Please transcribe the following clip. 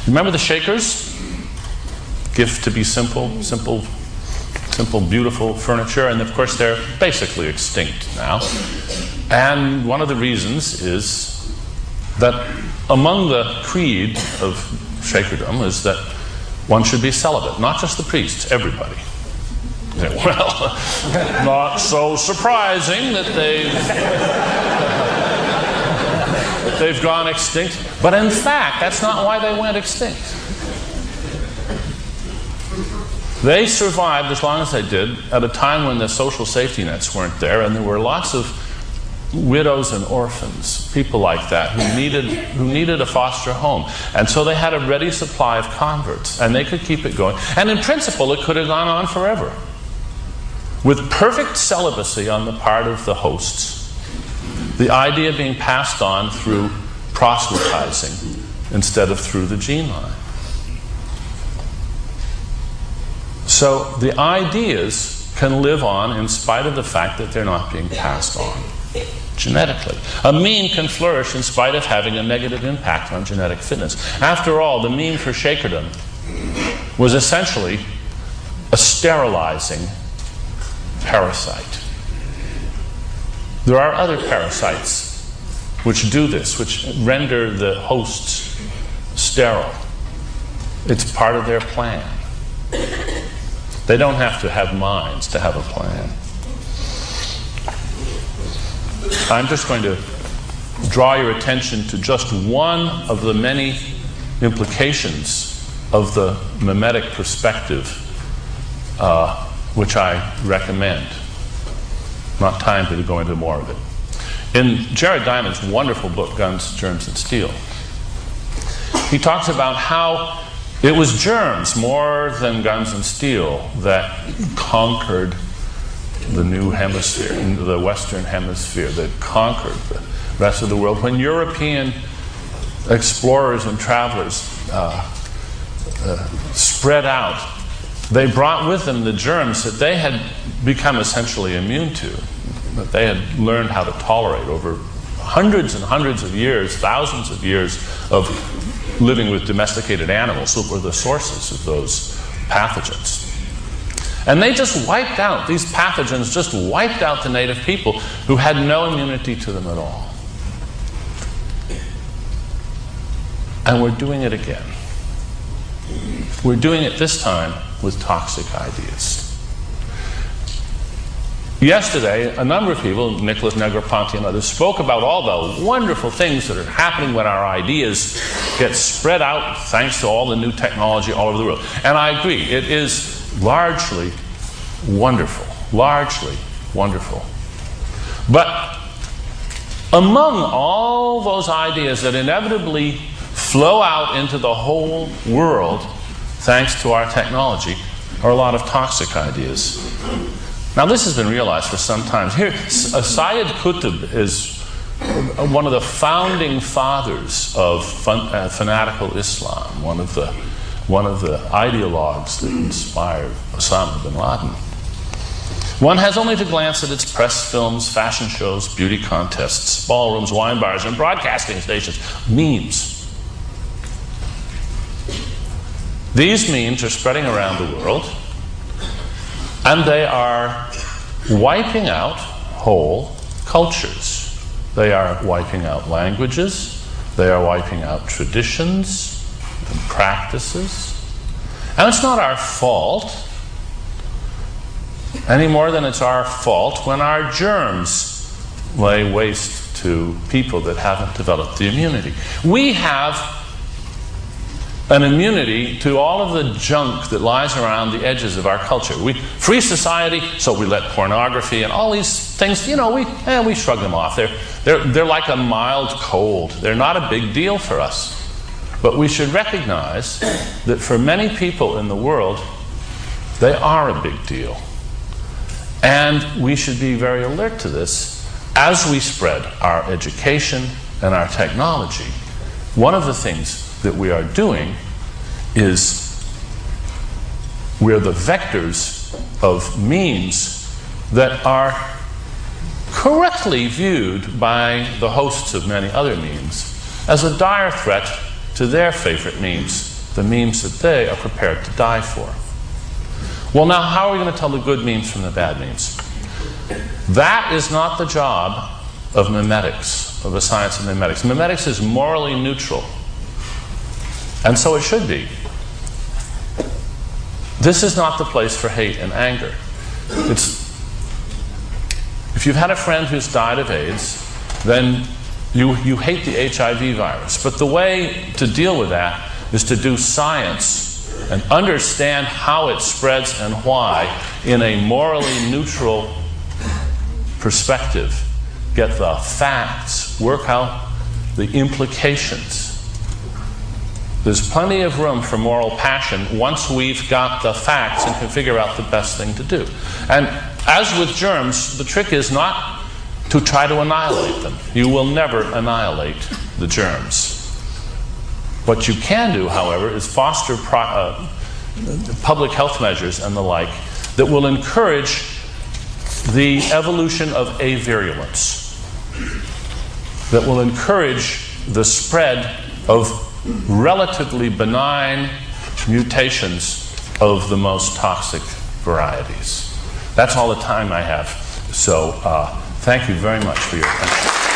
Remember the Shakers? Gift to be simple, beautiful furniture, and of course they're basically extinct now. And one of the reasons is that among the creed of Shakerdom is that one should be celibate, not just the priests, everybody. Well, not so surprising that they've gone extinct. But in fact, that's not why they went extinct. They survived as long as they did at a time when the social safety nets weren't there, and there were lots of widows and orphans, people like that, who needed a foster home. And so they had a ready supply of converts, and they could keep it going. And in principle, it could have gone on forever, with perfect celibacy on the part of the hosts, the idea being passed on through proselytizing instead of through the gene line. So the ideas can live on in spite of the fact that they're not being passed on genetically. A meme can flourish in spite of having a negative impact on genetic fitness. After all, the meme for Shakerdom was essentially a sterilizing parasite. There are other parasites which do this, which render the hosts sterile. It's part of their plan. They don't have to have minds to have a plan. I'm just going to draw your attention to just one of the many implications of the mimetic perspective, which I recommend. Not time to go into more of it. In Jared Diamond's wonderful book, Guns, Germs, and Steel, he talks about how it was germs more than guns and steel that conquered the new hemisphere, the Western hemisphere, that conquered the rest of the world. When European explorers and travelers spread out, they brought with them the germs that they had become essentially immune to, that they had learned how to tolerate over hundreds and hundreds of years, thousands of years of living with domesticated animals, who were the sources of those pathogens. And they just wiped out, these pathogens just wiped out the native people who had no immunity to them at all. And we're doing it again. We're doing it this time with toxic ideas. Yesterday, a number of people, Nicholas Negroponte and others, spoke about all the wonderful things that are happening when our ideas get spread out thanks to all the new technology all over the world. And I agree, it is largely wonderful. Largely wonderful. But among all those ideas that inevitably flow out into the whole world thanks to our technology are a lot of toxic ideas. Now, this has been realized for some time. Here, Syed Qutb is one of the founding fathers of fanatical Islam, one of the ideologues that inspired Osama bin Laden. One has only to glance at its press, films, fashion shows, beauty contests, ballrooms, wine bars, and broadcasting stations. Memes. These memes are spreading around the world, and they are wiping out whole cultures. They are wiping out languages. They are wiping out traditions and practices. And it's not our fault any more than it's our fault when our germs lay waste to people that haven't developed the immunity. We have an immunity to all of the junk that lies around the edges of our culture. Free society, so we let pornography and all these things, we shrug them off. They're like a mild cold. They're not a big deal for us. But we should recognize that for many people in the world, they are a big deal. And we should be very alert to this as we spread our education and our technology. One of the things that we are doing is we're the vectors of memes that are correctly viewed by the hosts of many other memes as a dire threat to their favorite memes, the memes that they are prepared to die for. Well, now, how are we going to tell the good memes from the bad memes? That is not the job of memetics, of the science of memetics. Memetics is morally neutral, and so it should be. This is not the place for hate and anger. If you've had a friend who's died of AIDS, then you hate the HIV virus. But the way to deal with that is to do science and understand how it spreads and why in a morally neutral perspective. Get the facts, work out the implications. There's plenty of room for moral passion once we've got the facts and can figure out the best thing to do. And as with germs, the trick is not to try to annihilate them. You will never annihilate the germs. What you can do, however, is foster public health measures and the like that will encourage the evolution of avirulence, that will encourage the spread of relatively benign mutations of the most toxic varieties. That's all the time I have. So thank you very much for your attention.